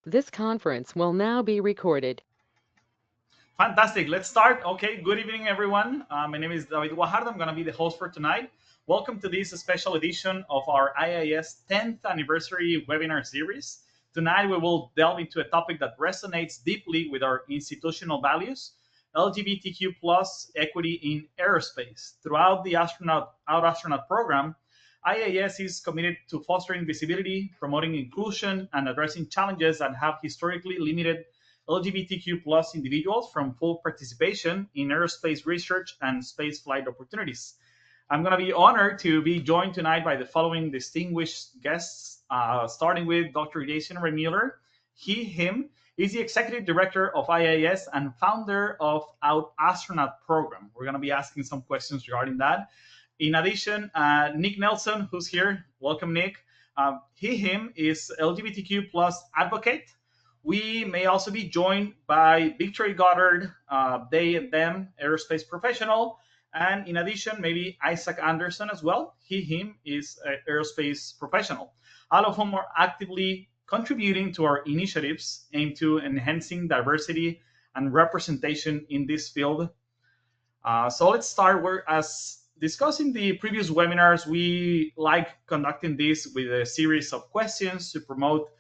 This conference will now be recorded. Fantastic. Let's start. Okay. Good evening, everyone. My name is David Guajardo. I'm going to be the host for tonight. Welcome to this special edition of our IIAS 10th anniversary webinar series. Tonight, we will delve into a topic that resonates deeply with our institutional values: LGBTQ plus equity in aerospace. Throughout the Our Astronaut program, IIAS is committed to fostering visibility, promoting inclusion, and addressing challenges that have historically limited LGBTQ plus individuals from full participation in aerospace research and space flight opportunities. I'm going to be honored to be joined tonight by the following distinguished guests, starting with Dr. Jason Remuller. Him is the executive director of IIAS and founder of Out Astronaut program. We're going to be asking some questions regarding that. In addition, Nick Nelson, who's here. Welcome, Nick. Him is LGBTQ plus advocate. We may also be joined by Victory Goddard, they and them, aerospace professional. And in addition, maybe Isaac Anderson as well. Him is an aerospace professional. All of whom are actively contributing to our initiatives aimed to enhancing diversity and representation in this field. So let's start. As discussed in the previous webinars, we like conducting this with a series of questions to promote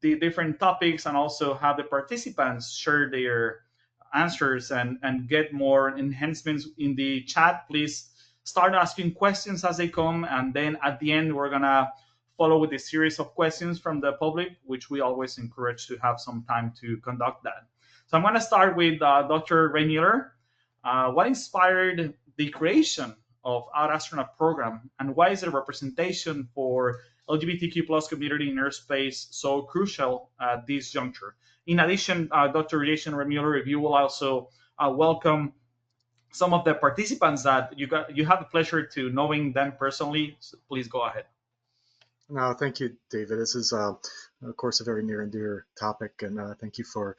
the different topics and also have the participants share their answers and get more enhancements in the chat. Please start asking questions as they come, and then at the end we're gonna follow with a series of questions from the public, which we always encourage to have some time to conduct that. So I'm gonna start with Dr. Ray Mueller. What inspired the creation of our astronaut program, and why is the representation for LGBTQ plus community in aerospace so crucial at this juncture? In addition, Dr. Jason Remuller, if you will also welcome some of the participants that you have the pleasure to knowing them personally, so please go ahead. No, thank you, David. This is, of course, a very near and dear topic, and thank you for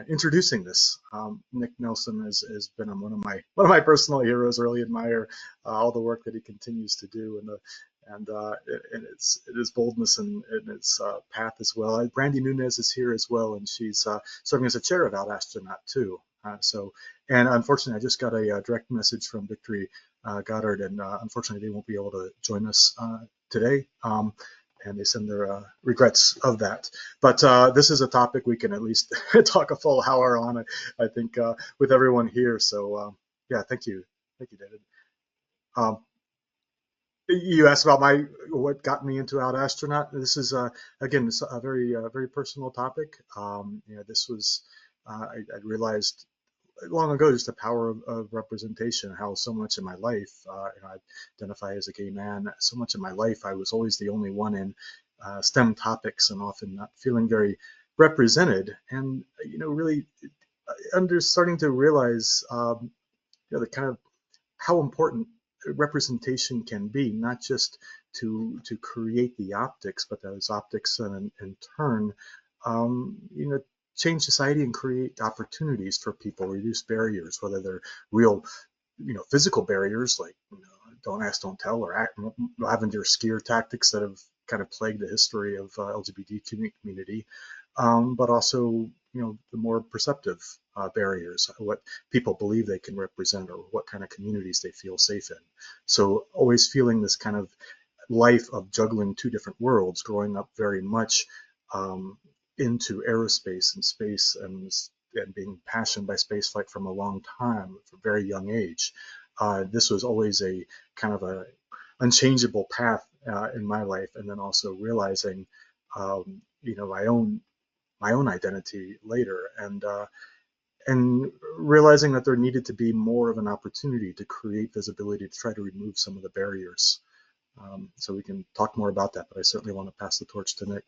introducing this. Nick Nelson has been one of my personal heroes. Really admire all the work that he continues to do, and its boldness and its path as well. Brandy Nunez is here as well, and she's serving as a chair of Out Astronaut too. And unfortunately, I just got a direct message from Victory Goddard, and unfortunately, they won't be able to join us today. And they send their regrets of that. But this is a topic we can at least talk a full hour on, I think, with everyone here. So yeah, thank you, David. You asked about what got me into Out Astronaut. This is again a very personal topic. This was I realized long ago just the power of representation, how so much in my life, I identify as a gay man. So much in my life I was always the only one in STEM topics and often not feeling very represented, and really starting to realize the kind of how important representation can be, not just to create the optics, but those optics in turn change society and create opportunities for people, reduce barriers, whether they're real, physical barriers like don't ask, don't tell, or lavender scare tactics that have kind of plagued the history of LGBT community, but also the more perceptive barriers, what people believe they can represent, or what kind of communities they feel safe in. So always feeling this kind of life of juggling two different worlds, growing up very much into aerospace and space, and being passionate by spaceflight from a long time, from a very young age. This was always a kind of a unchangeable path in my life, and then also realizing, my own identity later, and realizing that there needed to be more of an opportunity to create visibility, to try to remove some of the barriers. So we can talk more about that, but I certainly want to pass the torch to Nick.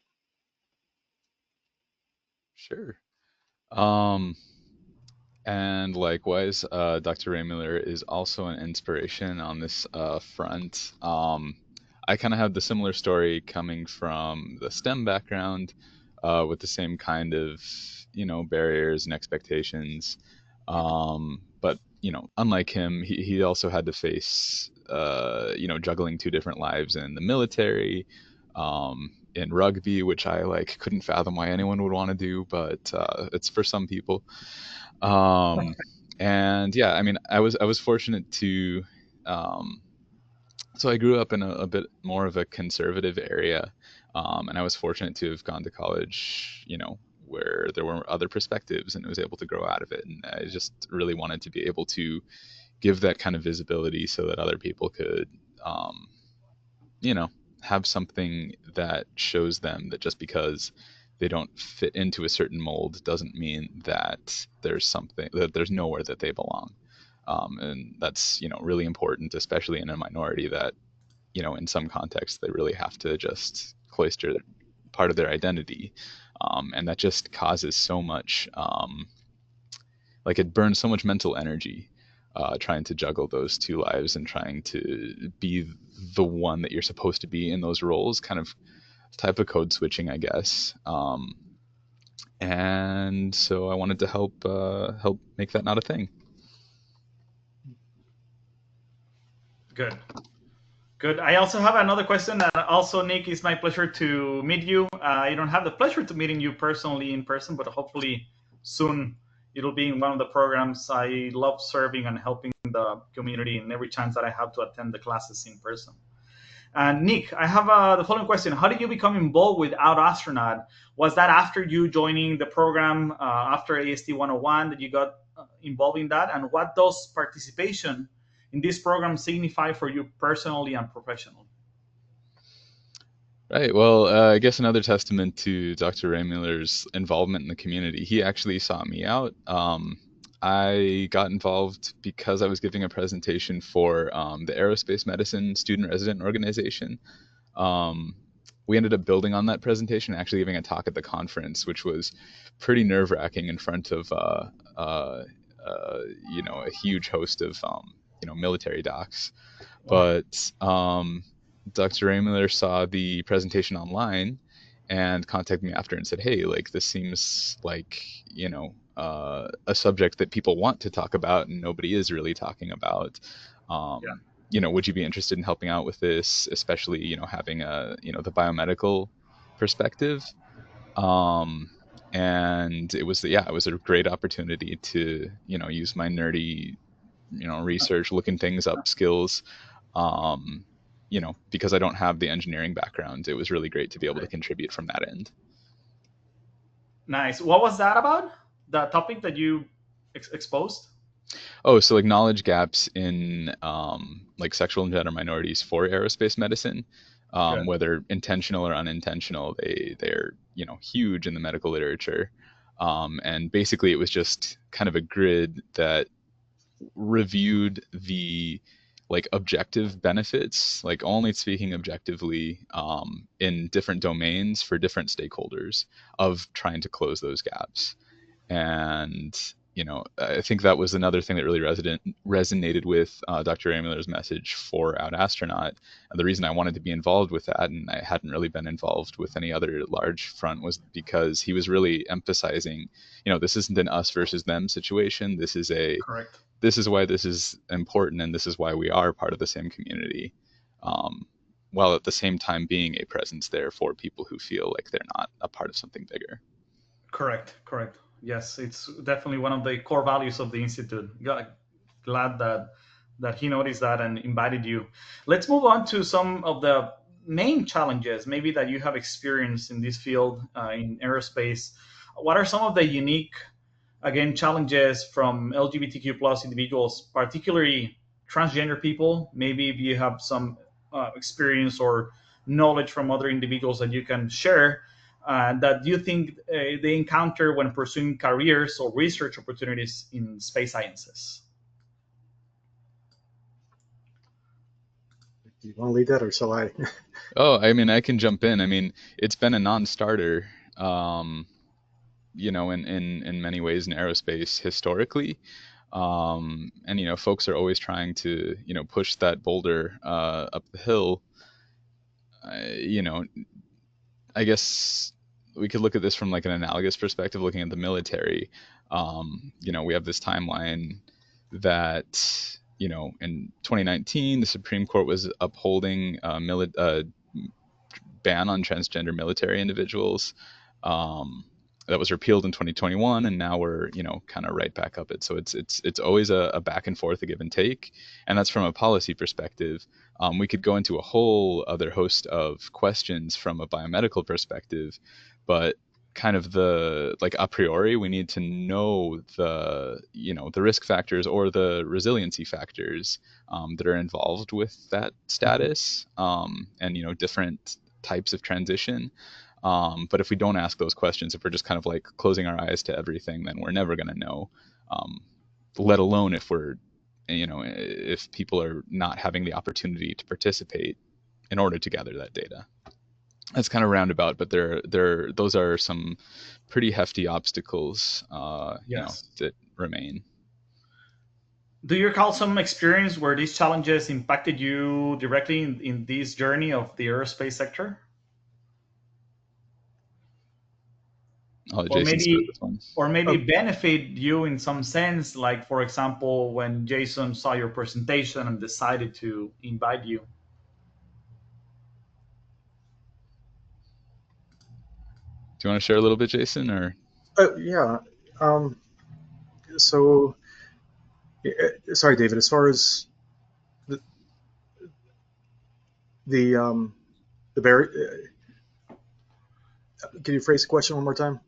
Sure. And likewise, Dr. Ray Miller is also an inspiration on this front. I kind of have the similar story coming from the STEM background, with the same kind of, barriers and expectations. But, unlike him, he also had to face, juggling two different lives in the military, in rugby, which I like couldn't fathom why anyone would want to do, but it's for some people. Um, and yeah, I mean, I was fortunate to. So I grew up in a bit more of a conservative area, and I was fortunate to have gone to college, where there were other perspectives, and was able to grow out of it. And I just really wanted to be able to give that kind of visibility so that other people could, um, you know, have something that shows them that just because they don't fit into a certain mold doesn't mean that there's nowhere that they belong. And that's, really important, especially in a minority that, in some contexts, they really have to just cloister part of their identity. And that just causes so much, like it burns so much mental energy trying to juggle those two lives and trying to be the one that you're supposed to be in those roles, kind of type of code switching, I guess. And so I wanted to help make that not a thing. Good. Good. I also have another question. And also, Nick, it's my pleasure to meet you. I don't have the pleasure to meeting you personally in person, but hopefully soon it'll be in one of the programs. I love serving and helping the community, and every chance that I have to attend the classes in person. And Nick, I have the following question. How did you become involved with Out Astronaut? Was that after you joining the program, after AST 101, that you got involved in that? And what does participation in this program signify for you personally and professionally? Right. Well, I guess another testament to Dr. Ray Miller's involvement in the community. He actually sought me out. I got involved because I was giving a presentation for the Aerospace Medicine Student Resident Organization. We ended up building on that presentation, actually giving a talk at the conference, which was pretty nerve-wracking in front of a huge host of military docs. Wow. But Dr. Ray Miller saw the presentation online and contacted me after and said, "Hey, like this seems like a subject that people want to talk about and nobody is really talking about. Yeah. Would you be interested in helping out with this, especially having the biomedical perspective?" And it was a great opportunity to use my nerdy research, looking things up, skills. Um, because I don't have the engineering background, it was really great to be able to contribute from that end. Nice. What was that about? The topic that you exposed? Oh, so like knowledge gaps in like sexual and gender minorities for aerospace medicine, Good. whether intentional or unintentional, they're huge in the medical literature. And basically, it was just kind of a grid that reviewed the like objective benefits, like only speaking objectively in different domains for different stakeholders of trying to close those gaps. And I think that was another thing that really resonated with Dr. Amuller's message for Out Astronaut. And the reason I wanted to be involved with that, and I hadn't really been involved with any other large front, was because he was really emphasizing, this isn't an us versus them situation. This is Correct. this is why this is important, and this is why we are part of the same community, while at the same time being a presence there for people who feel like they're not a part of something bigger. Correct. Correct. Yes, it's definitely one of the core values of the institute. Glad that he noticed that and invited you. Let's move on to some of the main challenges maybe that you have experienced in this field in aerospace. What are some of the unique, again, challenges from LGBTQ plus individuals, particularly transgender people? Maybe if you have some experience or knowledge from other individuals that you can share that you think they encounter when pursuing careers or research opportunities in space sciences. Do you want to lead that or shall I? Oh, I mean, I can jump in. I mean, it's been a non-starter, in many ways in aerospace historically. And folks are always trying to, push that boulder up the hill. I guess we could look at this from like an analogous perspective, looking at the military. We have this timeline that, in 2019, the Supreme Court was upholding ban on transgender military individuals. That was repealed in 2021, and now we're kind of right back up it. So it's always a back and forth, a give and take, and that's from a policy perspective. We could go into a whole other host of questions from a biomedical perspective, but kind of the like a priori, we need to know the the risk factors or the resiliency factors that are involved with that status, and different types of transition. But if we don't ask those questions, if we're just kind of like closing our eyes to everything, then we're never going to know, let alone if we're if people are not having the opportunity to participate in order to gather that data. That's kind of roundabout, but those are some pretty hefty obstacles, Yes. that remain. Do you recall some experience where these challenges impacted you directly in this journey of the aerospace sector? I'll let Or Jason start maybe this one. or maybe Oh, benefit you in some sense, like for example when Jason saw your presentation and decided to invite you. Do you want to share a little bit, Jason, or? yeah. Um, so, sorry, David. As far as the the the barrier, can you phrase the question one more time?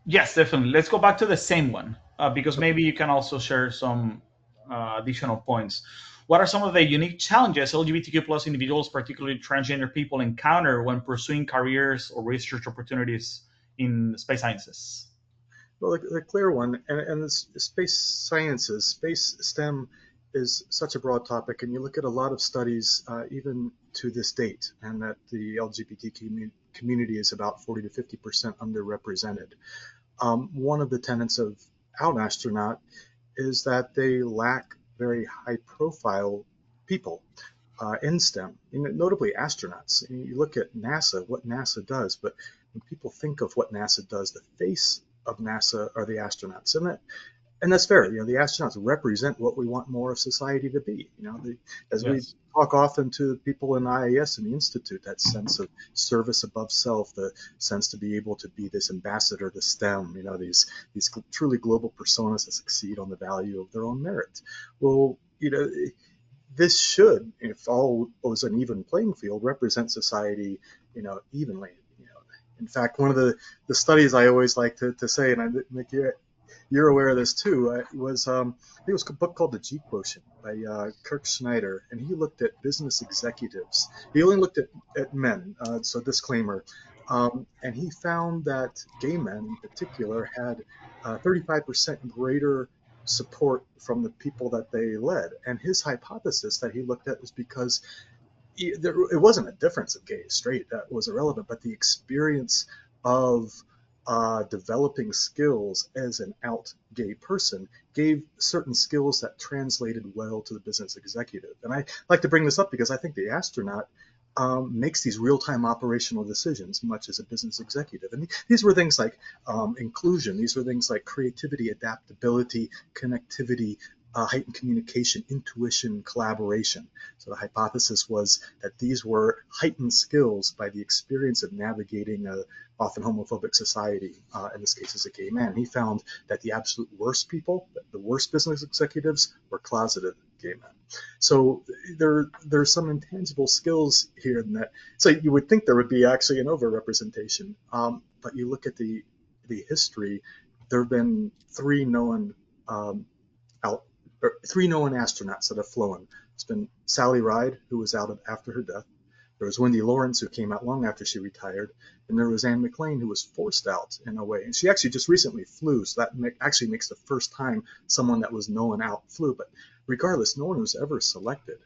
Yes, definitely. Let's go back to the same one, because maybe you can also share some additional points. What are some of the unique challenges LGBTQ plus individuals, particularly transgender people, encounter when pursuing careers or research opportunities in space sciences? Well, the clear one, and the space sciences, space STEM is such a broad topic, and you look at a lot of studies, even to this date, and that the LGBT community is about 40 to 50% underrepresented. One of the tenets of an astronaut is that they lack very high profile people in STEM, notably astronauts. You look at NASA, what NASA does, but when people think of what NASA does, the face of NASA are the astronauts, and that's fair. The astronauts represent what we want more of society to be. As we Yes. talk often to people in IIAS and the Institute, that sense of service above self, the sense to be able to be this ambassador to STEM. These truly global personas that succeed on the value of their own merit. Well, this should, if all was an even playing field, represent society, evenly. In fact, one of the studies I always like to say, and I think you're aware of this too, was I think it was a book called The G Quotient by Kirk Schneider, and he looked at business executives. He only looked at men, so disclaimer. And he found that gay men in particular had 35% greater support from the people that they led. And his hypothesis that he looked at was because it wasn't a difference of gay or straight that was irrelevant, but the experience of developing skills as an out gay person gave certain skills that translated well to the business executive. And I like to bring this up because I think the astronaut makes these real-time operational decisions much as a business executive. And these were things like inclusion. These were things like creativity, adaptability, connectivity, heightened communication, intuition, collaboration. So the hypothesis was that these were heightened skills by the experience of navigating a often homophobic society, in this case as a gay man. He found that the absolute worst people, the worst business executives, were closeted gay men. So there's some intangible skills here in that. So you would think there would be actually an overrepresentation, but you look at the history. There have been three known astronauts that have flown. It's been Sally Ride, who was out after her death. There was Wendy Lawrence, who came out long after she retired. And there was Anne McLean, who was forced out in a way. And she actually just recently flew, so that actually makes the first time someone that was known out flew. But regardless, no one was ever selected.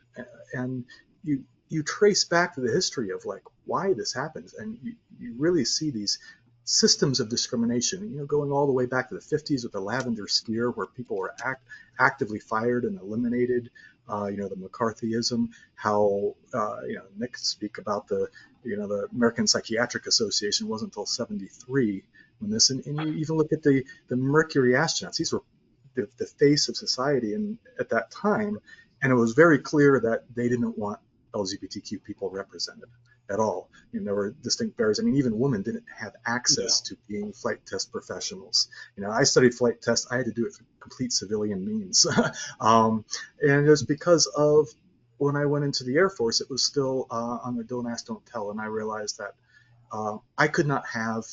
And you trace back to the history of like why this happens, and you really see these systems of discrimination, going all the way back to the 50s with the lavender scare, where people were actively fired and eliminated. The McCarthyism, how Nick speak about the American Psychiatric Association wasn't until '73 when this, and you even look at the Mercury astronauts. These were the face of society, and at that time, and it was very clear that they didn't want LGBTQ people represented at all. And there were distinct barriers. I mean, even women didn't have access to being flight test professionals. I studied flight test. I had to do it through complete civilian means. And it was because of when I went into the Air Force, it was still on the don't ask, don't tell. And I realized that I could not have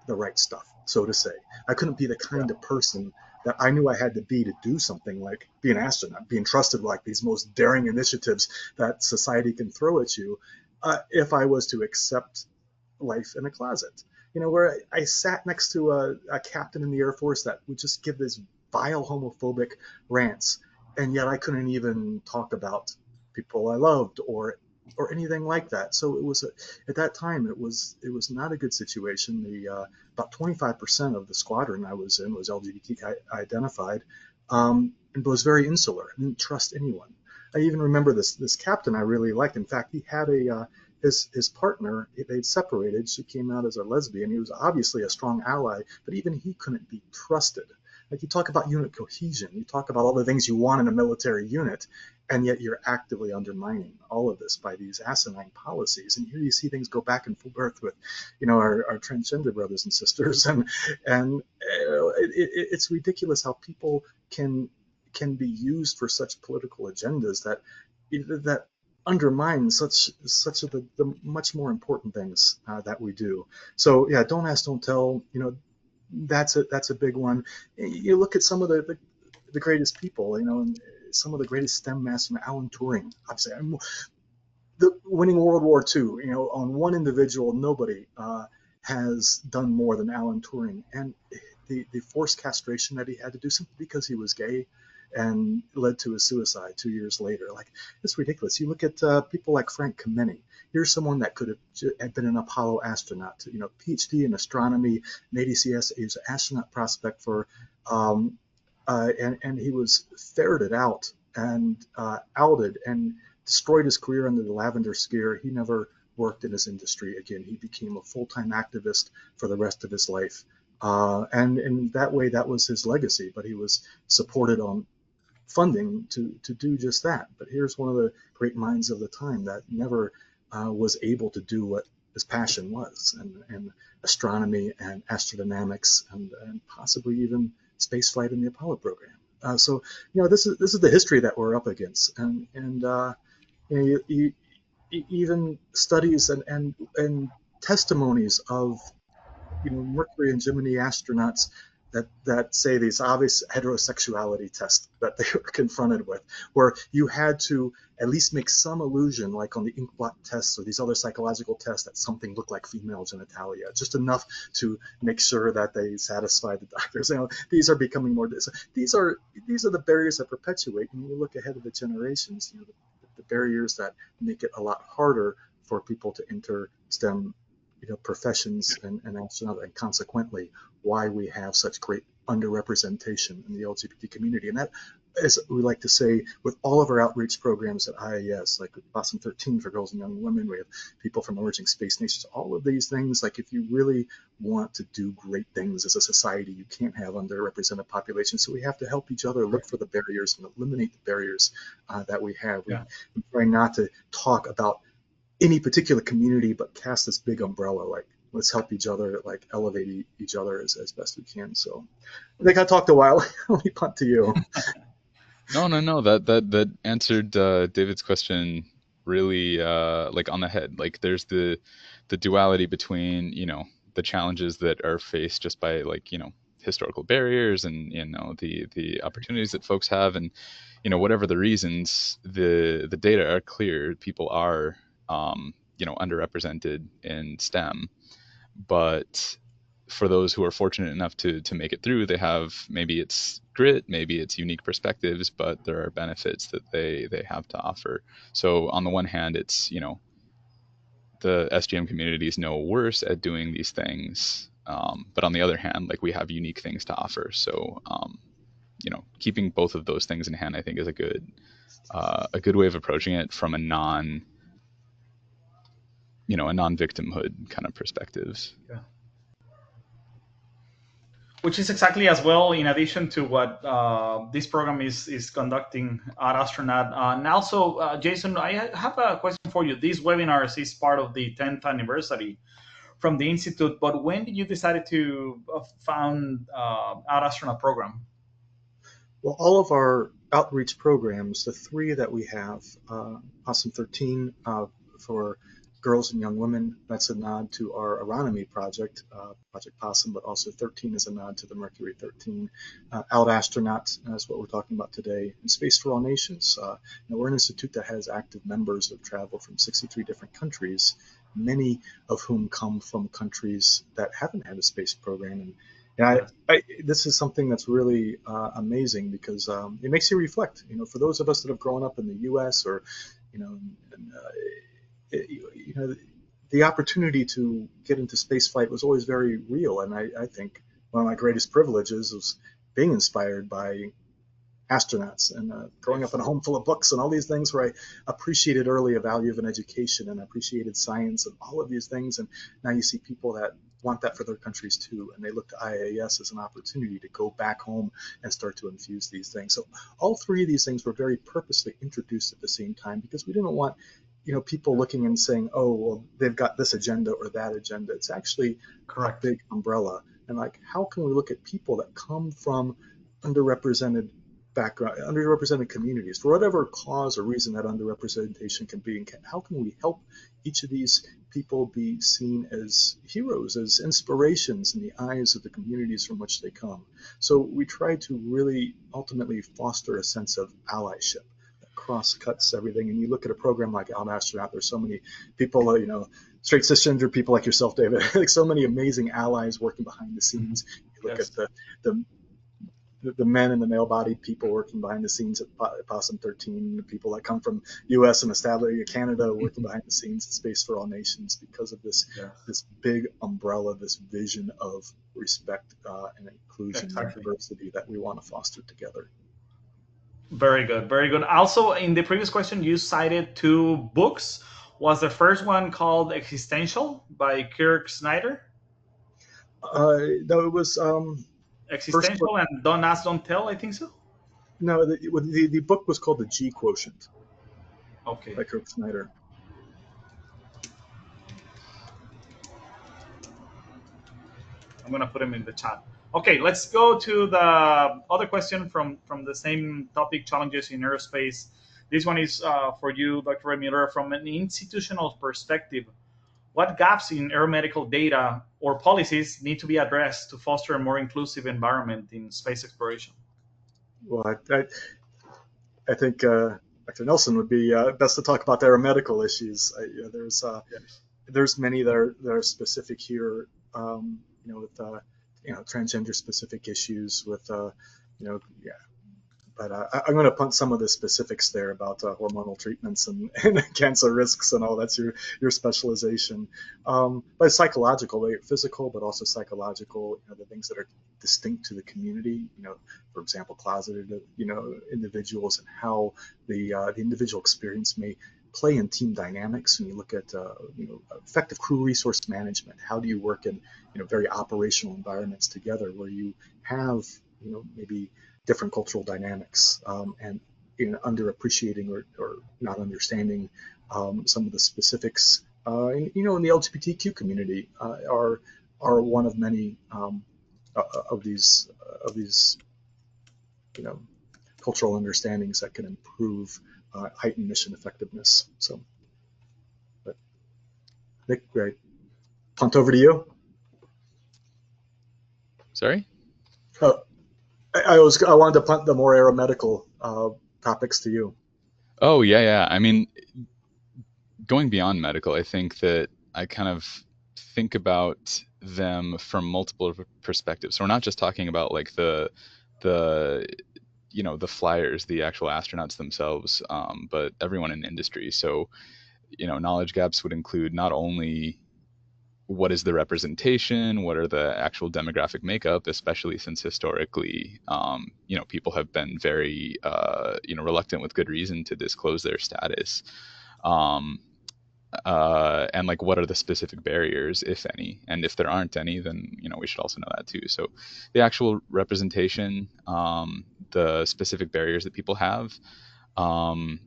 the right stuff, so to say. I couldn't be the kind of person that I knew I had to be to do something like be an astronaut, being trusted like these most daring initiatives that society can throw at you, if I was to accept life in a closet. Where I sat next to a captain in the Air Force that would just give this vile homophobic rants, and yet I couldn't even talk about people I loved or anything like that. So it was at that time it was not a good situation. About 25% of the squadron I was in was LGBT identified, and was very insular. I didn't trust anyone. I even remember this captain I really liked. In fact, he had his partner. They'd separated. She came out as a lesbian. He was obviously a strong ally, but even he couldn't be trusted. Like, you talk about unit cohesion, you talk about all the things you want in a military unit, and yet you're actively undermining all of this by these asinine policies. And here you see things go back and forth with, our transgender brothers and sisters, and it's ridiculous how people can be used for such political agendas that undermine such of the much more important things that we do. So yeah, don't ask, don't tell. That's a big one. You look at some of the greatest people, and some of the greatest STEM masters, Alan Turing, obviously, winning World War II. On one individual, nobody has done more than Alan Turing, and the forced castration that he had to do simply because he was gay, and led to his suicide 2 years later. Like, it's ridiculous. You look at people like Frank Kameny. Here's someone that could have been an Apollo astronaut, PhD in astronomy, an ADCS. He was an astronaut prospect for, and he was ferreted out and outed and destroyed his career under the lavender scare. He never worked in his industry again. He became a full-time activist for the rest of his life. And in that way, that was his legacy, but he was supported on funding to do just that. But here's one of the great minds of the time that never was able to do what his passion was, and astronomy and astrodynamics and possibly even spaceflight in the Apollo program. So this is the history that we're up against, and even studies and testimonies of Mercury and Gemini astronauts that say these obvious heterosexuality tests that they were confronted with, where you had to at least make some illusion, like on the inkblot tests or these other psychological tests, that something looked like female genitalia, just enough to make sure that they satisfied the doctors. These are becoming more. These are the barriers that perpetuate. And you look ahead of the generations, the barriers that make it a lot harder for people to enter STEM professions and astronaut, and consequently why we have such great underrepresentation in the LGBT community. And that, as we like to say, with all of our outreach programs at IIAS, like Boston 13 for girls and young women, we have people from emerging space nations, all of these things. Like, if you really want to do great things as a society, you can't have underrepresented populations. So we have to help each other look for the barriers and eliminate the barriers that we have. We try not to talk about any particular community, but cast this big umbrella, like, let's help each other, like, elevate each other as best we can. So I think I talked a while. Let me punt to you. No. That answered David's question really like on the head. Like, there's the duality between the challenges that are faced just by, like, historical barriers and the opportunities that folks have, and whatever the reasons, the data are clear. People are underrepresented in STEM, but for those who are fortunate enough to make it through, they have, maybe it's grit, maybe it's unique perspectives, but there are benefits that they have to offer. So on the one hand, it's the SGM community is no worse at doing these things, but on the other hand, like, we have unique things to offer. So keeping both of those things in hand, I think, is a good way of approaching it from a non-victimhood kind of perspectives. Yeah. which is exactly as well in addition to what this program is conducting at Astronaut. And also, Jason, I have a question for you. This webinar is part of the 10th anniversary from the Institute, but when did you decide to found our Astronaut program? Well, all of our outreach programs, the three that we have, Awesome 13 for girls and young women, that's a nod to our Aeronomy project, Project Possum, but also 13 is a nod to the Mercury 13. Out Astronaut is what we're talking about today, and Space for All Nations. We're an institute that has active members of travel from 63 different countries, many of whom come from countries that haven't had a space program. And this is something that's really amazing because it makes you reflect. For those of us that have grown up in the U.S. or, you know, and, you know, the opportunity to get into spaceflight was always very real. And I think one of my greatest privileges was being inspired by astronauts and growing up in a home full of books and all these things where I appreciated early a value of an education and appreciated science and all of these things. And now you see people that want that for their countries too. And they look to IIAS as an opportunity to go back home and start to infuse these things. So all three of these things were very purposely introduced at the same time because we didn't want people looking and saying, oh, well, they've got this agenda or that agenda. It's actually a big umbrella. And like, how can we look at people that come from underrepresented background, underrepresented communities, for whatever cause or reason that underrepresentation can be, and how can we help each of these people be seen as heroes, as inspirations in the eyes of the communities from which they come? So we try to really ultimately foster a sense of allyship that cross-cuts everything. And you look at a program like Out Astronaut, there's so many people, straight cisgender people like yourself, David, like so many amazing allies working behind the scenes. You look at the men and the male-bodied people working behind the scenes at Possum 13, the people that come from U.S. and Canada working behind the scenes at Space for All Nations because of this big umbrella, this vision of respect and inclusion and diversity that we want to foster together. Very good, very good. Also, in the previous question, you cited two books. Was the first one called Existential by Kirk Snyder? No, it was Existential and Don't Ask, Don't Tell, I think so? No, the book was called The G Quotient. Okay. By Kirk Snyder. I'm going to put him in the chat. Okay, let's go to the other question from the same topic, challenges in aerospace. This one is for you, Dr. Miller. From an institutional perspective, what gaps in aeromedical data or policies need to be addressed to foster a more inclusive environment in space exploration? Well, I think Dr. Nelson would be best to talk about the aeromedical issues. There's many that are specific here, with transgender specific issues with But I'm going to punt some of the specifics there about hormonal treatments and cancer risks and all. That's your specialization. But psychological, physical, but also psychological. The things that are distinct to the community. For example, closeted, individuals and how the individual experience may play in team dynamics. And you look at effective crew resource management. How do you work in very operational environments together where you have maybe different cultural dynamics and underappreciating or not understanding some of the specifics in the LGBTQ community are one of many of these cultural understandings that can improve heightened mission effectiveness. So, but Nick, great. Punt over to you. Sorry? I wanted to punt the more aeromedical topics to you. Oh, yeah. I mean, going beyond medical, I think that I kind of think about them from multiple perspectives. So we're not just talking about like the flyers, the actual astronauts themselves, but everyone in the industry. So, knowledge gaps would include not only what is the representation, what are the actual demographic makeup, especially since historically, people have been very, reluctant with good reason to disclose their status. and like what are the specific barriers, if any, and if there aren't any, then we should also know that too. So the actual representation, the specific barriers that people have, um,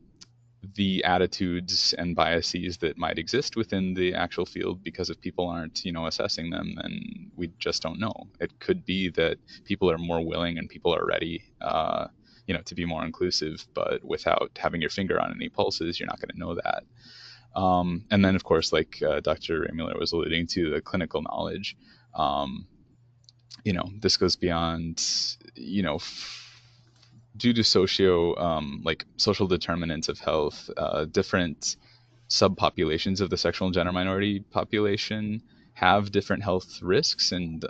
the attitudes and biases that might exist within the actual field, because if people aren't assessing them, then we just don't know. It could be that people are more willing and people are ready to be more inclusive, but without having your finger on any pulses, you're not going to know that. And then, of course, like Dr. Ray Miller was alluding to, the clinical knowledge. This goes beyond, due to social determinants of health, different subpopulations of the sexual and gender minority population have different health risks, and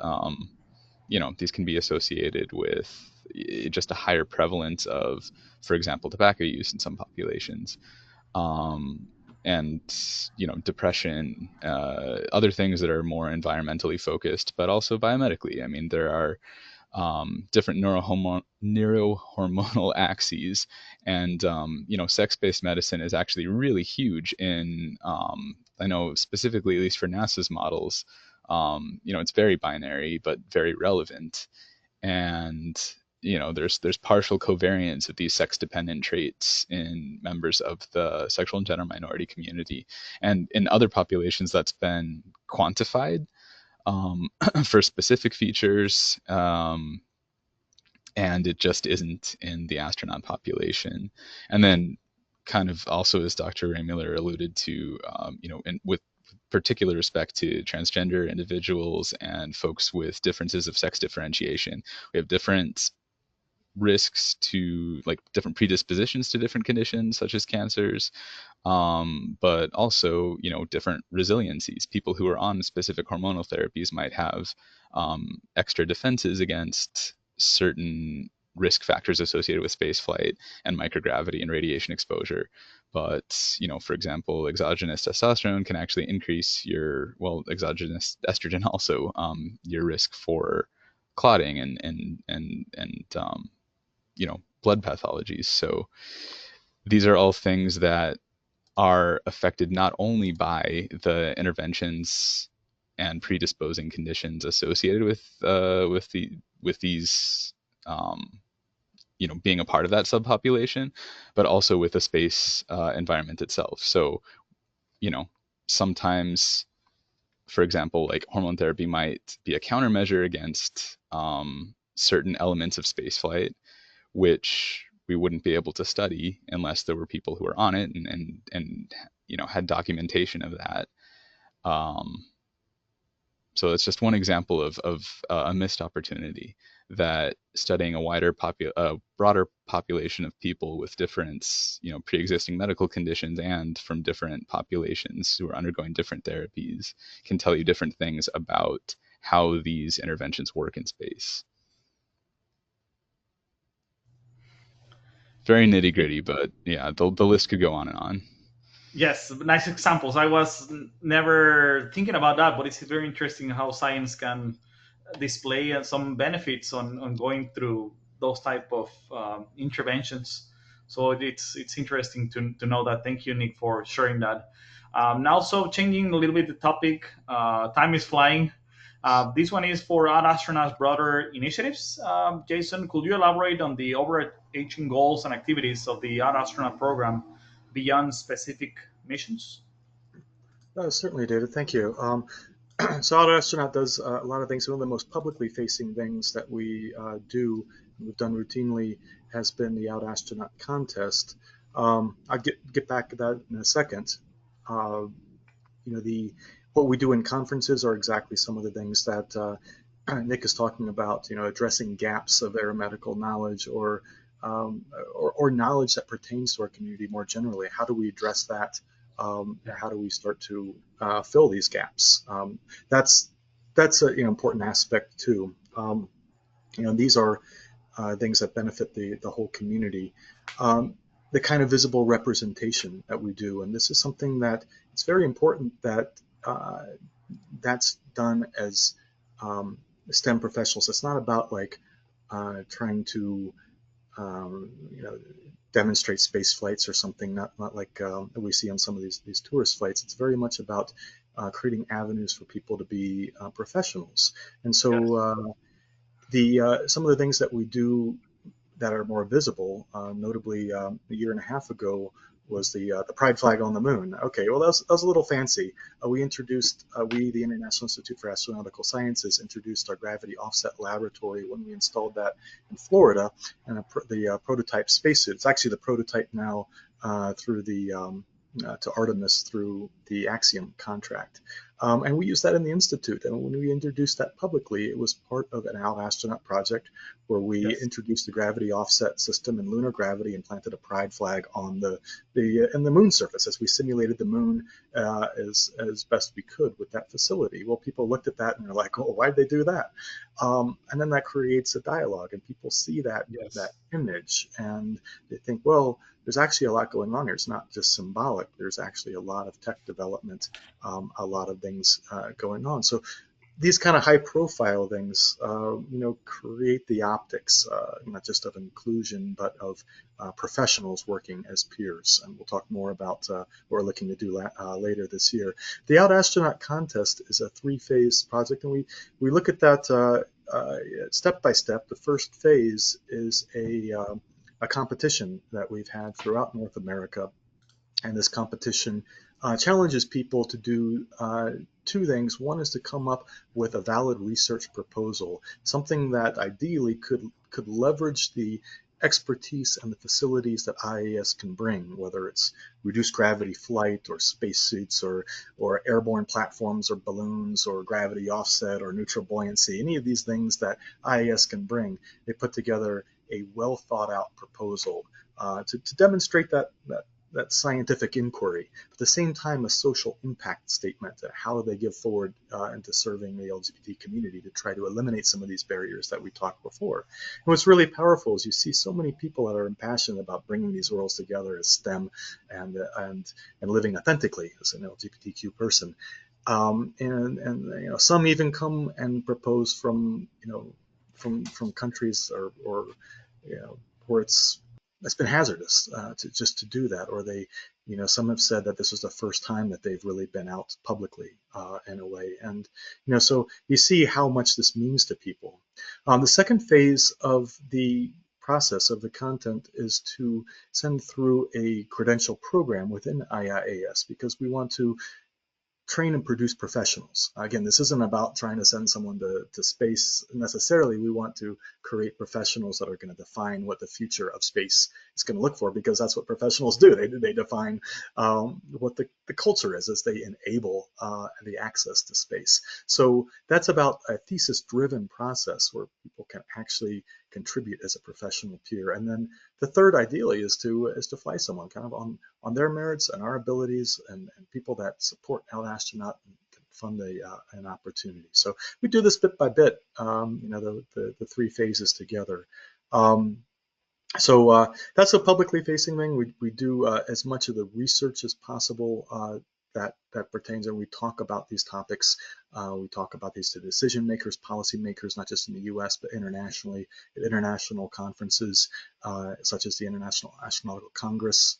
these can be associated with just a higher prevalence of, for example, tobacco use in some populations. And depression, other things that are more environmentally focused, but also biomedically. I mean, there are different neurohormonal axes, and sex-based medicine is actually really huge in. I know specifically, at least for NASA's models, it's very binary but very relevant, and there's partial covariance of these sex-dependent traits in members of the sexual and gender minority community, and in other populations that's been quantified for specific features, and it just isn't in the astronaut population. And then, kind of also, as Dr. Ray Miller alluded to, with particular respect to transgender individuals and folks with differences of sex differentiation, we have different risks to, like, different predispositions to different conditions such as cancers, but also different resiliencies. People who are on specific hormonal therapies might have extra defenses against certain risk factors associated with spaceflight and microgravity and radiation exposure. But for example, exogenous testosterone can actually increase exogenous estrogen also, your risk for clotting and blood pathologies. So these are all things that are affected not only by the interventions and predisposing conditions associated with these being a part of that subpopulation, but also with the space environment itself. So sometimes, for example, like hormone therapy might be a countermeasure against certain elements of spaceflight, which we wouldn't be able to study unless there were people who were on it and had documentation of that. So it's just one example of a missed opportunity, that studying a broader population of people with different pre-existing medical conditions and from different populations who are undergoing different therapies can tell you different things about how these interventions work in space. Very nitty gritty, but yeah, the list could go on and on. Yes, nice examples. I was never thinking about that, but it's very interesting how science can display some benefits on going through those type of interventions. So it's interesting to know that. Thank you, Nick, for sharing that. Now, so changing a little bit the topic, time is flying. This one is for our astronauts' broader initiatives. Jason, could you elaborate on the overarching goals and activities of the Our Astronaut program beyond specific missions? Certainly, David. Thank you. So Auto Astronaut does a lot of things. One of the most publicly facing things that we do, we've done routinely, has been the Out Astronaut contest. I'll get back to that in a second. What we do in conferences are exactly some of the things that Nick is talking about. Addressing gaps of aeromedical knowledge or knowledge that pertains to our community more generally. How do we address that? How do we start to fill these gaps? That's an important aspect too. These are things that benefit the whole community. The kind of visible representation that we do, and this is something that it's very important that that's done as STEM professionals. It's not about like trying to demonstrate space flights or something, not like we see on some of these tourist flights. It's very much about creating avenues for people to be professionals. And Yes. so some of the things that we do that are more visible, notably a year and a half ago, was the pride flag on the moon. Okay, well that was a little fancy. We, the International Institute for Astronautical Sciences, introduced our gravity offset laboratory when we installed that in Florida, and the prototype spacesuit. It's actually the prototype now through the to Artemis through the Axiom contract. And we use that in the Institute. And when we introduced that publicly, it was part of an astronaut project where we Yes. introduced the gravity offset system and lunar gravity and planted a pride flag on the moon surface as we simulated the moon as best we could with that facility. Well, people looked at that and they're like, "Oh, why'd they do that?" And then that creates a dialogue, and people see that Yes. image and they think, well, there's actually a lot going on here. It's not just symbolic. There's actually a lot of tech development, a lot of things going on. So these kind of high profile things, create the optics, not just of inclusion, but of professionals working as peers. And we'll talk more about what we're looking to do later this year. The Out Astronaut Contest is a 3-phase project, and we look at that step by step. The first phase is a competition that we've had throughout North America. And this competition challenges people to do 2 things. One is to come up with a valid research proposal, something that ideally could leverage the expertise and the facilities that IIAS can bring, whether it's reduced gravity flight or spacesuits or airborne platforms or balloons or gravity offset or neutral buoyancy, any of these things that IIAS can bring. They put together a well thought out proposal to demonstrate that scientific inquiry, but at the same time a social impact statement and how they give forward into serving the LGBT community to try to eliminate some of these barriers that we talked before. And what's really powerful is you see so many people that are impassioned about bringing these worlds together as STEM and living authentically as an LGBTQ person. And some even come and propose from countries or where it's been hazardous to do that, or some have said that this is the first time that they've really been out publicly in a way, and so you see how much this means to people. The second phase of the process of the content is to send through a credential program within IIAS, because we want to train and produce professionals. Again, this isn't about trying to send someone to space necessarily. We want to create professionals that are going to define what the future of space is going to look for, because that's what professionals do. They define what the culture is as they enable the access to space. So that's about a thesis-driven process where people can actually contribute as a professional peer. And then the third, ideally, is to fly someone kind of on their merits and our abilities, and people that support Out Astronaut and can fund an opportunity. So we do this bit by bit, the 3 phases together. So that's a publicly facing thing. We do as much of the research as possible that pertains, and we talk about these topics. We talk about these to decision makers, policy makers, not just in the U.S. but internationally, at international conferences such as the International Astronautical Congress,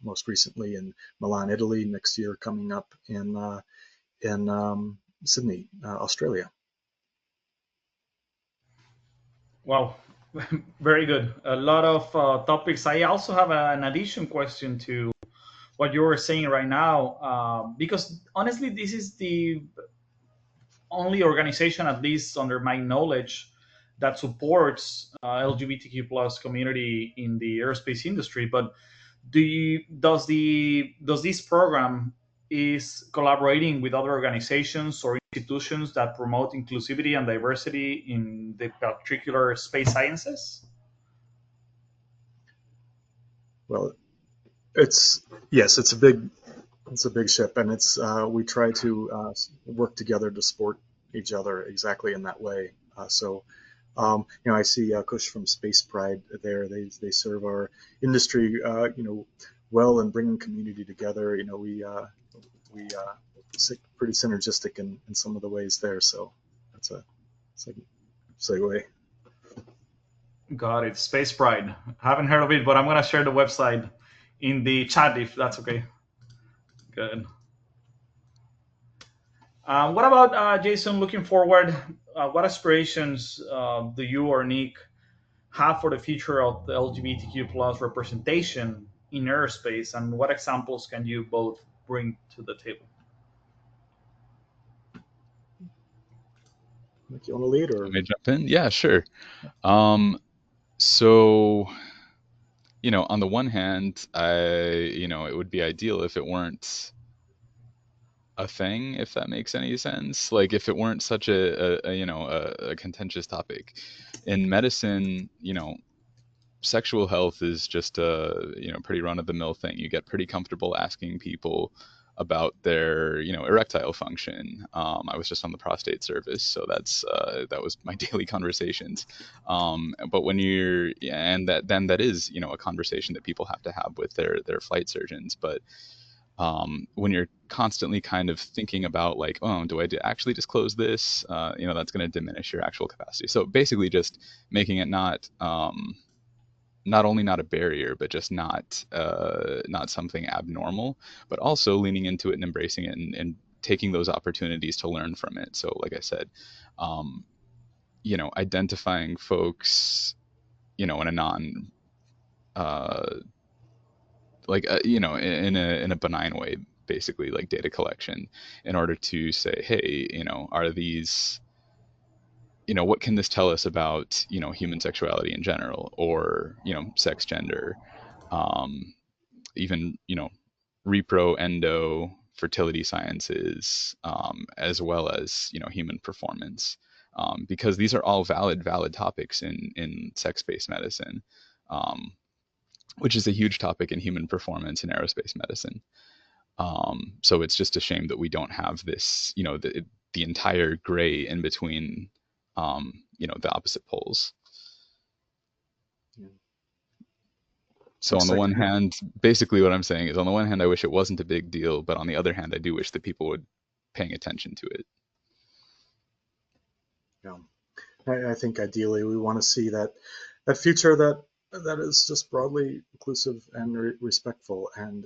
most recently in Milan, Italy. Next year, coming up in Sydney, Australia. Wow, very good. A lot of topics. I also have an addition question to what you were saying right now, because honestly, this is the only organization, at least under my knowledge, that supports LGBTQ plus community in the aerospace industry. But does this program is collaborating with other organizations or institutions that promote inclusivity and diversity in the particular space sciences? Well, yes, it's a big ship, and it's we try to work together to support each other exactly in that way. I see Kush from Space Pride there. They serve our industry, well, and bringing community together. We pretty synergistic in some of the ways there. So that's a segue. Got it. Space Pride. Haven't heard of it, but I'm gonna share the website in the chat if that's okay. Good. What about Jason? Looking forward, what aspirations do you or Nick have for the future of the LGBTQ plus representation in aerospace, and what examples can you both bring to the table? Like, you want to lead or? Let me jump in. Yeah, sure. Um, so, on the one hand, it would be ideal if it weren't a thing, if that makes any sense. Like if it weren't such a contentious topic. In medicine, sexual health is just a pretty run of the mill thing. You get pretty comfortable asking people about their erectile function. I was just on the prostate service, so that was my daily conversations. But when you're and that is a conversation that people have to have with their flight surgeons. But when you're constantly kind of thinking about like, oh, do I actually disclose this? That's going to diminish your actual capacity. So basically, just making it not only not a barrier, but just not something abnormal, but also leaning into it and embracing it and taking those opportunities to learn from it. So, like I said, um, identifying folks, in a non in a benign way, basically like data collection, in order to say, hey, are these what can this tell us about human sexuality in general, or sex gender, um, even repro, endo, fertility sciences, as well as human performance, because these are all valid topics in sex-based medicine, um, which is a huge topic in human performance in aerospace medicine. So it's just a shame that we don't have this, the entire gray in between, the opposite poles. Yeah. So Looks on the like, one hand, basically what I'm saying is, on the one hand, I wish it wasn't a big deal, but on the other hand, I do wish that people would paying attention to it. yeah. I think ideally we want to see that future that is just broadly inclusive and respectful. And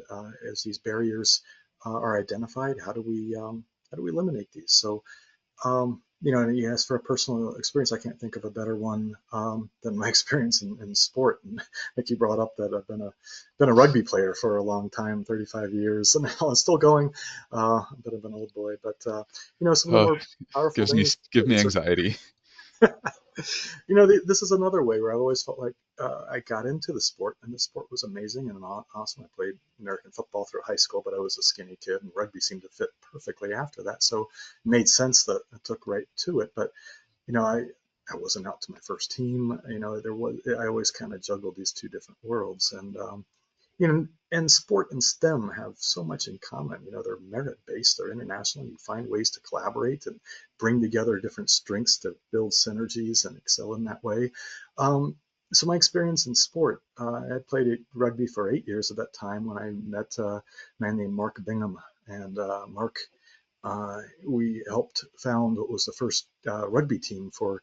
as these barriers are identified, how do we eliminate these? So and you asked for a personal experience. I can't think of a better one than my experience in sport. And like you brought up that I've been a rugby player for a long time, 35 years, and now I'm still going, a bit of an old boy. But some of the Oh, more powerful things. give me anxiety. This is another way where I always felt like I got into the sport, and the sport was amazing and awesome. I played American football through high school, but I was a skinny kid, and rugby seemed to fit perfectly after that. So it made sense that I took right to it. But I wasn't out to my first team. I always kind of juggled these two different worlds, and sport and STEM have so much in common. They're merit based, they're international. You find ways to collaborate and bring together different strengths to build synergies and excel in that way. So my experience in sport, I played rugby for 8 years at that time when I met a man named Mark Bingham. And Mark, we helped found what was the first rugby team for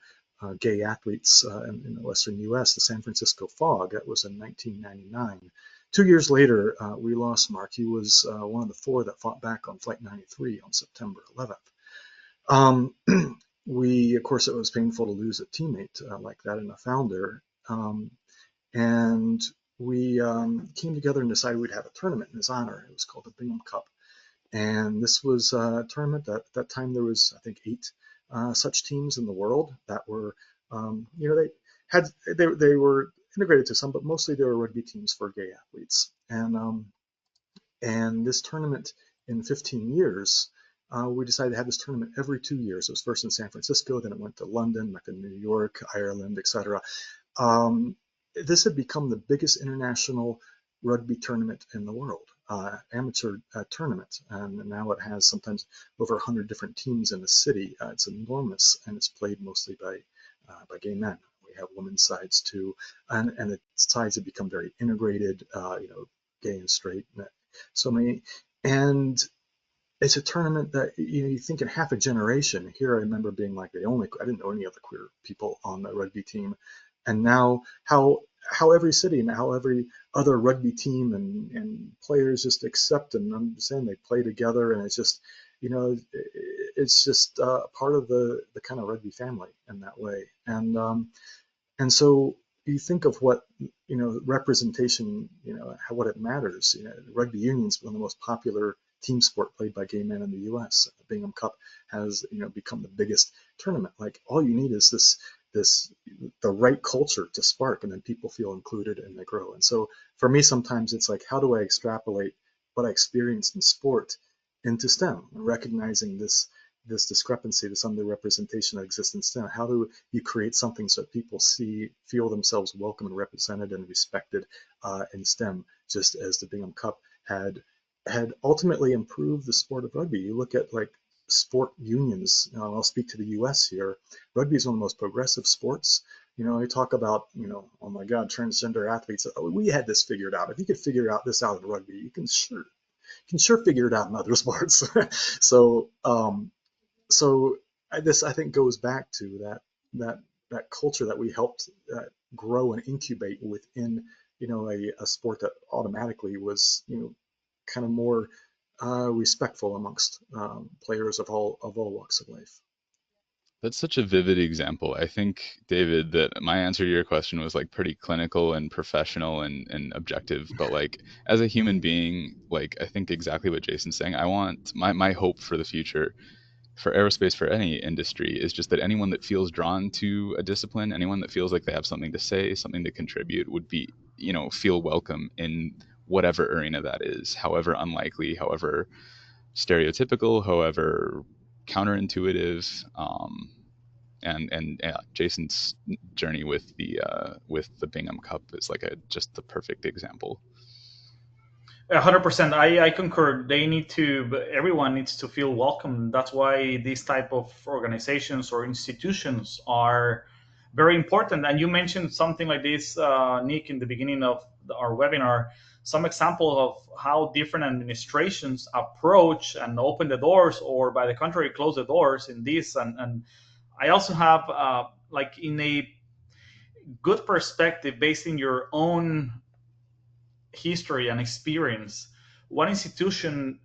gay athletes in the Western U.S., the San Francisco Fog. That was in 1999. 2 years later, we lost Mark. He was one of the four that fought back on Flight 93 on September 11th. Um, of course, it was painful to lose a teammate like that and a founder. And we came together and decided we'd have a tournament in his honor. It was called the Bingham Cup. And this was a tournament that at that time there was, I think, 8 such teams in the world that were, they were integrated to some, but mostly they were rugby teams for gay athletes. And this tournament in 15 years, we decided to have this tournament every 2 years. It was first in San Francisco, then it went to London, back to New York, Ireland, etc. This had become the biggest international rugby tournament in the world, amateur tournament, and now it has sometimes over 100 different teams in the city. It's enormous, and it's played mostly by gay men. We have women's sides too, and the sides have become very integrated, gay and straight, so many. And it's a tournament that you think in half a generation. Here I remember being like I didn't know any other queer people on the rugby team, And now how every city and how every other rugby team and players just accept and understand they play together, and it's just, it's just part of the kind of rugby family in that way. And so you think of what, representation, what it matters. Rugby union is one of the most popular team sport played by gay men in the U.S. The Bingham Cup has, become the biggest tournament. Like, all you need is the right culture to spark, and then people feel included and they grow. And so for me, sometimes it's like, how do I extrapolate what I experienced in sport into STEM, recognizing this discrepancy, this underrepresentation that exists in STEM? How do you create something so that people feel themselves welcome and represented and respected in STEM, just as the Bingham Cup had ultimately improved the sport of rugby? You look at like sport unions. I'll speak to the U.S. here. Rugby is one of the most progressive sports. You talk about, oh my God, transgender athletes. Oh, we had this figured out. If you could figure out this out in rugby, you can sure figure it out in other sports. So this, I think, goes back to that culture that we helped grow and incubate within, a sport that automatically was, kind of more respectful amongst players of all walks of life. That's such a vivid example. I think, David, that my answer to your question was like pretty clinical and professional and objective. But like as a human being, like I think exactly what Jason's saying. I want my hope for the future for aerospace, for any industry, is just that anyone that feels drawn to a discipline, anyone that feels like they have something to say, something to contribute, would be, feel welcome in whatever arena that is, however unlikely, however stereotypical, however counterintuitive. And yeah, Jason's journey with the Bingham Cup is like just the perfect example. 100%. I concur. Everyone needs to feel welcome. That's why these type of organizations or institutions are very important. And you mentioned something like this, Nick, in the beginning of our webinar, some example of how different administrations approach and open the doors, or by the contrary, close the doors in this. And I also have, like, in a good perspective, based in your own history and experience, what institutional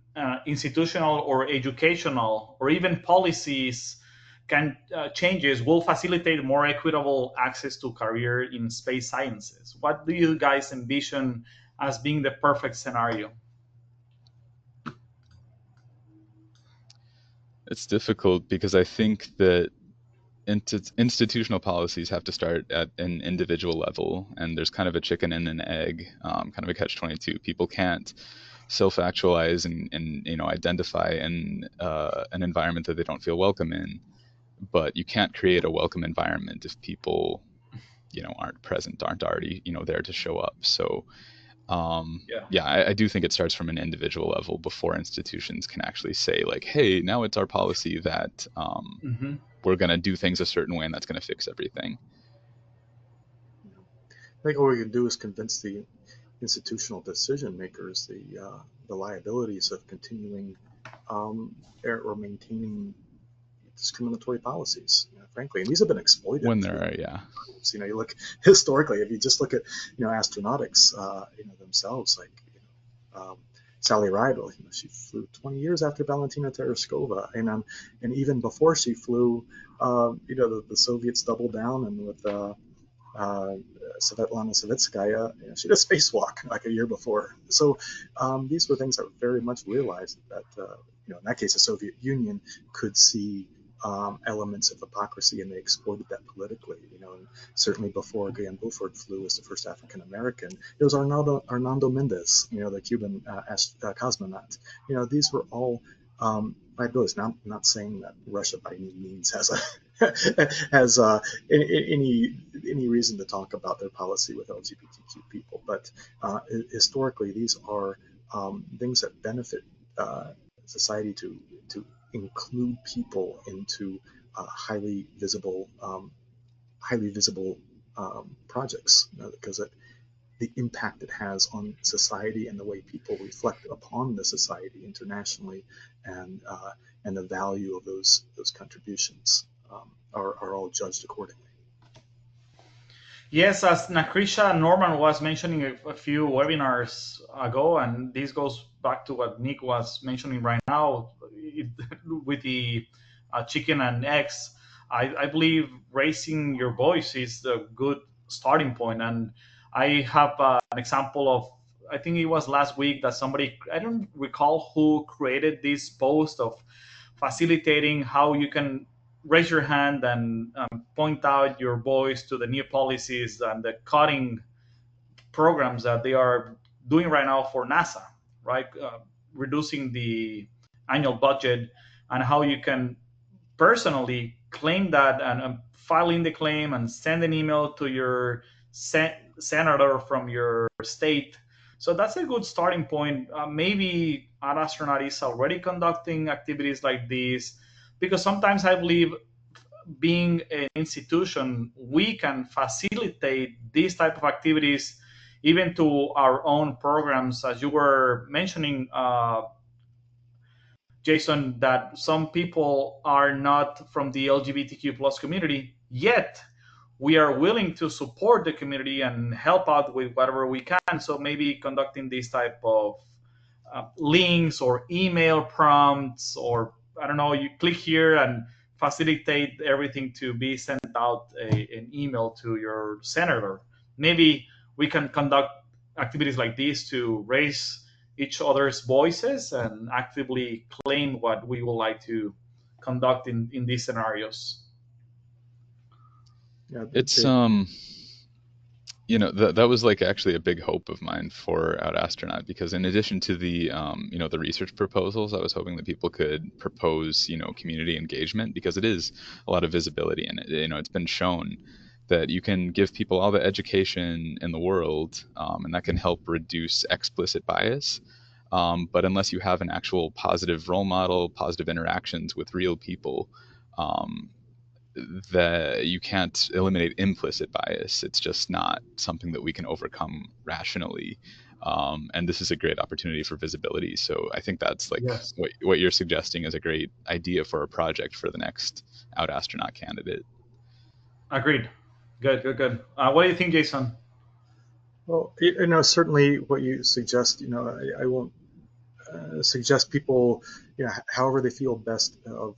or educational or even policies can changes will facilitate more equitable access to career in space sciences? What do you guys envision as being the perfect scenario? It's difficult because I think that institutional policies have to start at an individual level, and there's kind of a chicken and an egg, kind of a catch-22. People can't self-actualize and identify in an environment that they don't feel welcome in, but you can't create a welcome environment if people aren't present, aren't already there to show up. So yeah, I do think it starts from an individual level before institutions can actually say like, hey, now it's our policy that Mm-hmm. we're going to do things a certain way and that's going to fix everything. I think all we can do is convince the institutional decision makers the liabilities of continuing or maintaining discriminatory policies, frankly, and these have been exploited. When there are, yeah. You look historically, if you just look at astronautics, themselves, like Sally Ride, she flew 20 years after Valentina Tereshkova, and even before she flew, the Soviets doubled down, and with Svetlana Savitskaya, she did a spacewalk like a year before. So these were things that were very much realized that, in that case, the Soviet Union could see elements of hypocrisy, and they exploited that politically. And certainly before Guyan Beaufort flew as the first African American, it was Arnaldo Mendez, the Cuban cosmonaut. These were all liabilities. Now, I'm not saying that Russia by any means has any reason to talk about their policy with LGBTQ people, but historically, these are things that benefit society to include people into highly visible projects, because the impact it has on society and the way people reflect upon the society internationally, and the value of those contributions are all judged accordingly. Yes, as Nakrisha Norman was mentioning a few webinars ago, and this goes back to what Nick was mentioning right now with the chicken and eggs. I believe raising your voice is a good starting point. And I have an example of, I think it was last week that somebody, I don't recall who created this post of facilitating how you can raise your hand and point out your voice to the new policies and the cutting programs that they are doing right now for NASA, right? Reducing the annual budget, and how you can personally claim that and file in the claim and send an email to your senator from your state. So that's a good starting point. Maybe an astronaut is already conducting activities like this, because sometimes I believe, being an institution, we can facilitate these type of activities even to our own programs, as you were mentioning, Jason, that some people are not from the LGBTQ plus community, yet we are willing to support the community and help out with whatever we can. So maybe conducting these type of links or email prompts, or I don't know, you click here and facilitate everything to be sent out an email to your senator. Maybe we can conduct activities like this to raise each other's voices and actively claim what we would like to conduct in these scenarios. Yeah, It's they, that was like actually a big hope of mine for Out Astronaut, because in addition to the the research proposals, I was hoping that people could propose community engagement, because it is a lot of visibility in it. It's been shown that you can give people all the education in the world, and that can help reduce explicit bias. But unless you have an actual positive role model, positive interactions with real people, um, that you can't eliminate implicit bias. It's just not something that we can overcome rationally. And this is a great opportunity for visibility. So I think that's like Yes. what you're suggesting is a great idea for a project for the next Out Astronaut candidate. Agreed. Good, good, good. What do you think, Jason? well, certainly what you suggest, I won't suggest people, however they feel best of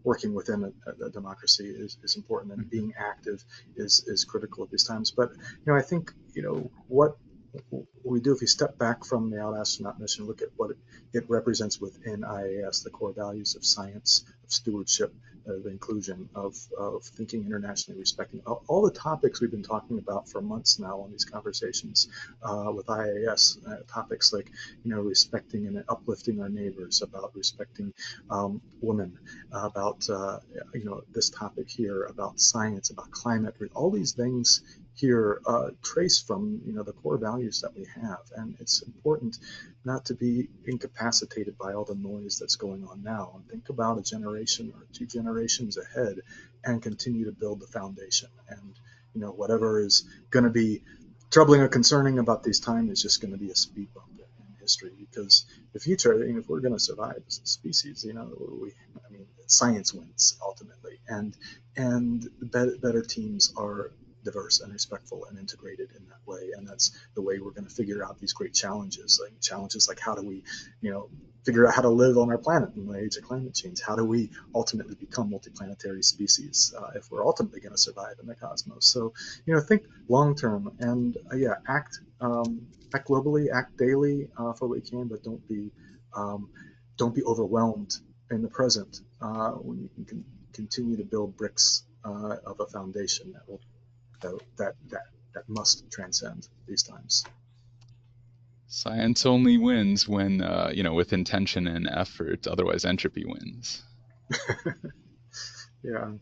working within a democracy is important, and being active is critical at these times. But I think what we do, if we step back from the Out Astronaut mission, look at what it represents within IIAS, the core values of science, of stewardship, of inclusion, of thinking internationally, respecting all the topics we've been talking about for months now on these conversations with IIAS, topics like respecting and uplifting our neighbors, about respecting women, about this topic here, about science, about climate, all these things here trace from the core values that we have. And it's important not to be incapacitated by all the noise that's going on now, and think about a generation or two generations ahead and continue to build the foundation. And whatever is going to be troubling or concerning about these times is just going to be a speed bump in history, because the future, if we're going to survive as a species, science wins ultimately, and better teams are diverse and respectful and integrated in that way. And that's the way we're going to figure out these great challenges, like how do we, figure out how to live on our planet in the age of climate change? How do we ultimately become multiplanetary species if we're ultimately going to survive in the cosmos? So, think long term, and act globally, act daily for what you can, but don't be overwhelmed in the present when you can continue to build bricks of a foundation that will that must transcend these times. Science only wins when with intention and effort. Otherwise, entropy wins. Yeah.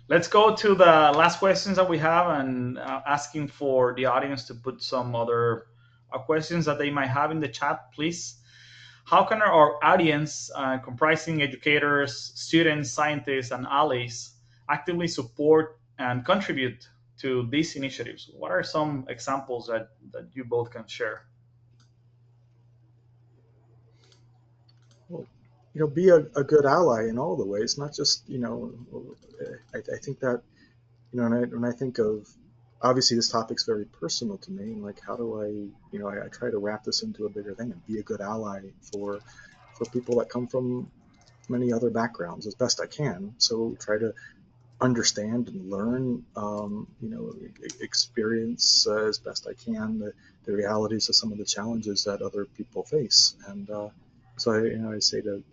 Let's go to the last questions that we have, and asking for the audience to put some other questions that they might have in the chat, please. How can our audience, comprising educators, students, scientists, and allies, actively support and contribute to these initiatives? What are some examples that you both can share? Well, be a good ally in all the ways, not just, I think that, when I think of obviously this topic's very personal to me, and like how do I try to wrap this into a bigger thing and be a good ally for people that come from many other backgrounds as best I can. So try to understand and learn, experience as best I can the realities of some of the challenges that other people face. And so I say to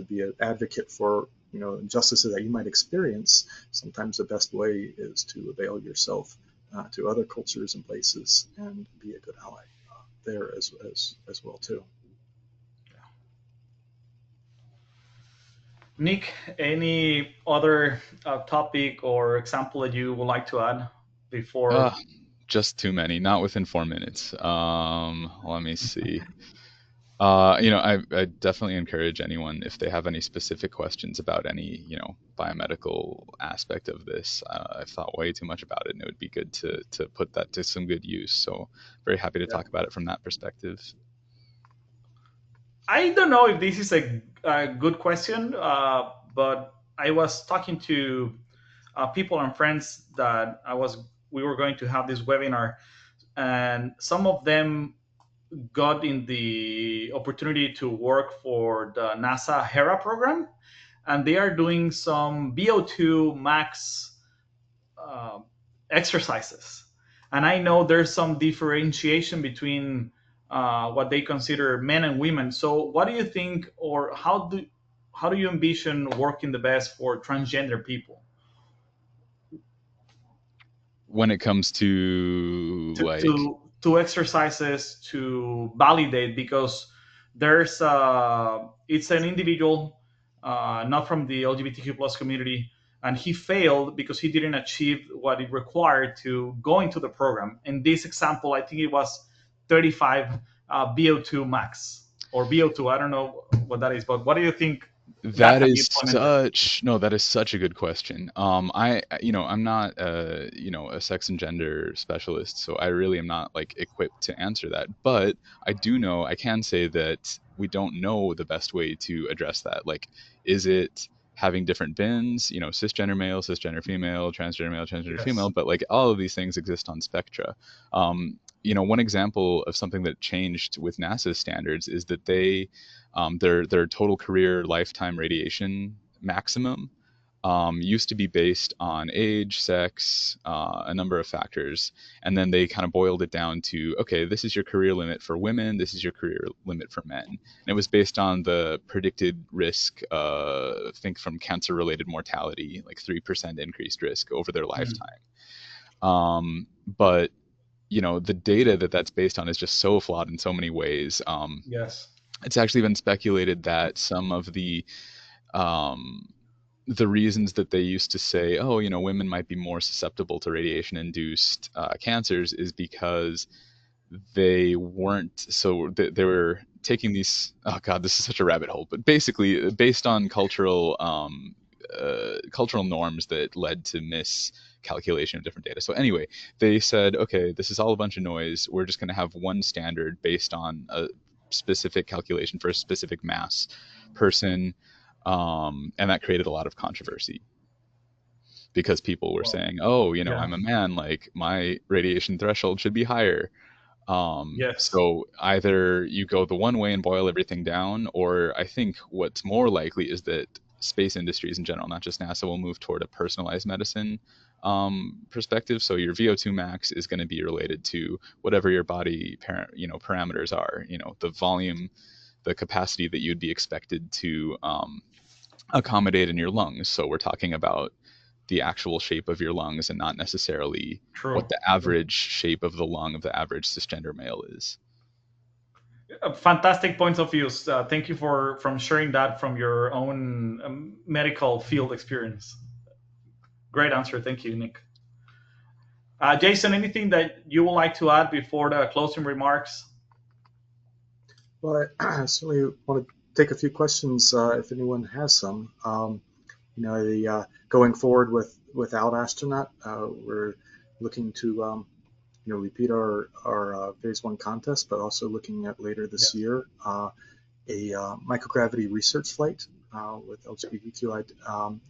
be an advocate for injustices that you might experience. Sometimes the best way is to avail yourself to other cultures and places and be a good ally there as well too. Nick, any other topic or example that you would like to add before? Just too many, not within 4 minutes. Let me see. I definitely encourage anyone, if they have any specific questions about any, biomedical aspect of this. I've thought way too much about it, and it would be good to put that to some good use. So very happy to talk about it from that perspective. I don't know if this is a good question, but I was talking to people and friends that we were going to have this webinar, and some of them got in the opportunity to work for the NASA HERA program, and they are doing some VO2 max exercises. And I know there's some differentiation between what they consider men and women. So, what do you think, or how do you envision working the best for transgender people? When it comes to like to exercises to validate, because there's it's an individual not from the LGBTQ plus community, and he failed because he didn't achieve what it required to go into the program. In this example, I think it was 35 VO2 max or VO2. I don't know what that is, but what do you think? That is such a good question. I'm not a sex and gender specialist, so I really am not like equipped to answer that. But I can say that we don't know the best way to address that. Like, is it having different bins, cisgender male, cisgender female, transgender female, but like all of these things exist on spectra. One example of something that changed with NASA's standards is that their total career lifetime radiation maximum used to be based on age, sex, a number of factors, and then they kind of boiled it down to, okay, this is your career limit for women, this is your career limit for men, and it was based on the predicted risk, I think from cancer-related mortality, like 3% increased risk over their lifetime. But the data that's based on is just so flawed in so many ways. Yes. It's actually been speculated that some of the reasons that they used to say, women might be more susceptible to radiation-induced cancers is because they weren't. So they were taking these. Oh God, this is such a rabbit hole. But basically, based on cultural norms that led to miscalculation of different data. So anyway, they said, okay, this is all a bunch of noise. We're just going to have one standard based on a specific calculation for a specific mass person, and that created a lot of controversy because people were saying, I'm a man, like my radiation threshold should be higher. So either you go the one way and boil everything down, or I think what's more likely is that space industries in general, not just NASA, will move toward a personalized medicine perspective. So your VO2 max is going to be related to whatever your body parameters are, the volume, the capacity that you'd be expected to accommodate in your lungs. So we're talking about the actual shape of your lungs and not necessarily what the average shape of the lung of the average cisgender male is. Fantastic points of view. Thank you from sharing that from your own medical field experience. Great answer. Thank you, Nick. Jason, anything that you would like to add before the closing remarks? Well, I certainly want to take a few questions if anyone has some. Going forward without astronaut, we're looking to repeat our phase 1 contest, but also looking at later this year a microgravity research flight with LGBTQ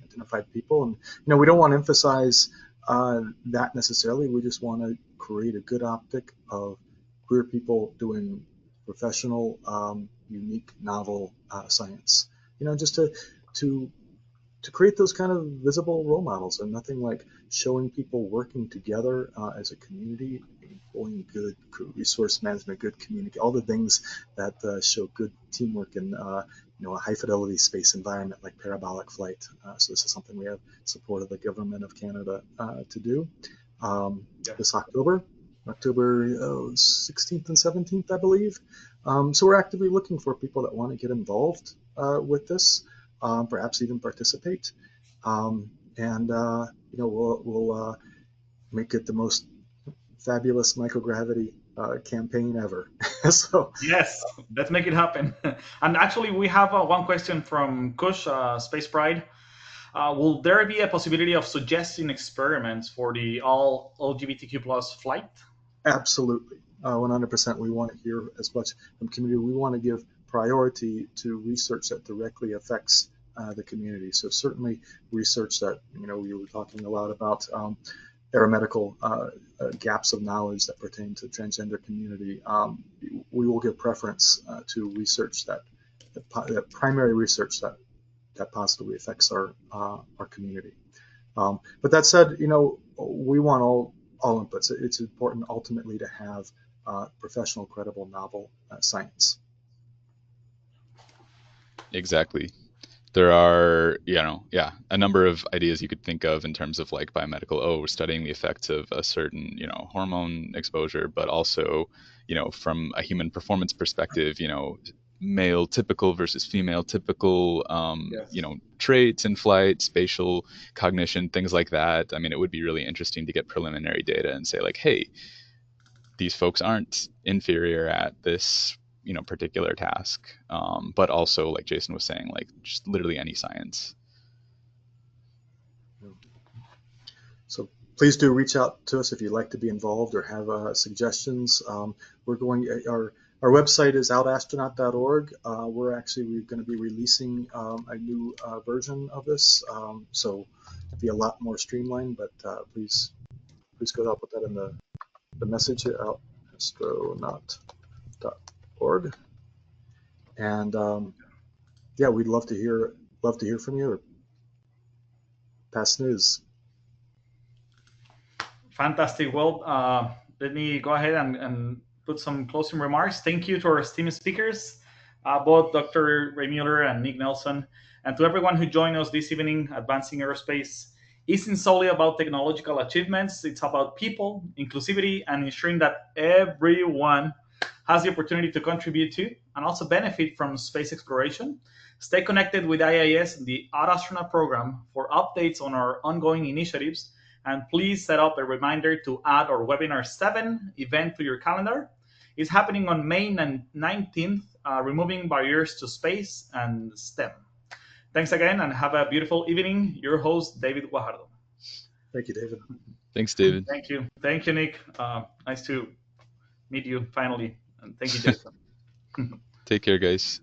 identified people. And we don't want to emphasize that necessarily. We just want to create a good optic of queer people doing professional, unique, novel science. Just to to create those kind of visible role models, and nothing like showing people working together as a community, employing good resource management, good community, all the things that show good teamwork in a high fidelity space environment like parabolic flight. So this is something we have support of the government of Canada to do this October. October 16th and 17th, I believe. So we're actively looking for people that want to get involved with this. Perhaps even participate, and we'll make it the most fabulous microgravity campaign ever. So yes, let's make it happen. And actually, we have one question from Kush, Space Pride. Will there be a possibility of suggesting experiments for the all-LGBTQ plus flight? absolutely, 100%. We want to hear as much from community. We want to give priority to research that directly affects the community. So certainly research that, we were talking a lot about aeromedical gaps of knowledge that pertain to the transgender community. We will give preference to research that primary research that positively affects our community. But that said, we want all inputs. It's important ultimately to have professional, credible, novel science. Exactly. There are, a number of ideas you could think of in terms of like biomedical. Oh, we're studying the effects of a certain, hormone exposure, but also, from a human performance perspective, male typical versus female typical, Yes. traits in flight, spatial cognition, things like that. I mean, it would be really interesting to get preliminary data and say like, hey, these folks aren't inferior at this particular task, but also like Jason was saying, like just literally any science. So please do reach out to us if you'd like to be involved or have suggestions. We're going our website is outastronaut.org. We're going to be releasing a new version of this, so it'll be a lot more streamlined. But please go ahead. I'll put that in the message at outastronaut.org. And we'd love to hear from you or pass news. Fantastic. Well, let me go ahead and put some closing remarks. Thank you to our esteemed speakers, both Dr. Ray Mueller and Nick Nelson, and to everyone who joined us this evening. Advancing Aerospace isn't solely about technological achievements. It's about people, inclusivity, and ensuring that everyone has the opportunity to contribute to and also benefit from space exploration. Stay connected with IIAS, the All-Astronaut program, for updates on our ongoing initiatives. And please set up a reminder to add our Webinar 7 event to your calendar. It's happening on May 19th, Removing Barriers to Space and STEM. Thanks again, and have a beautiful evening. Your host, David Guajardo. Thank you, David. Thanks, David. Thank you. Thank you, Nick. Nice to meet you finally. And thank you, Jason. Take care, guys.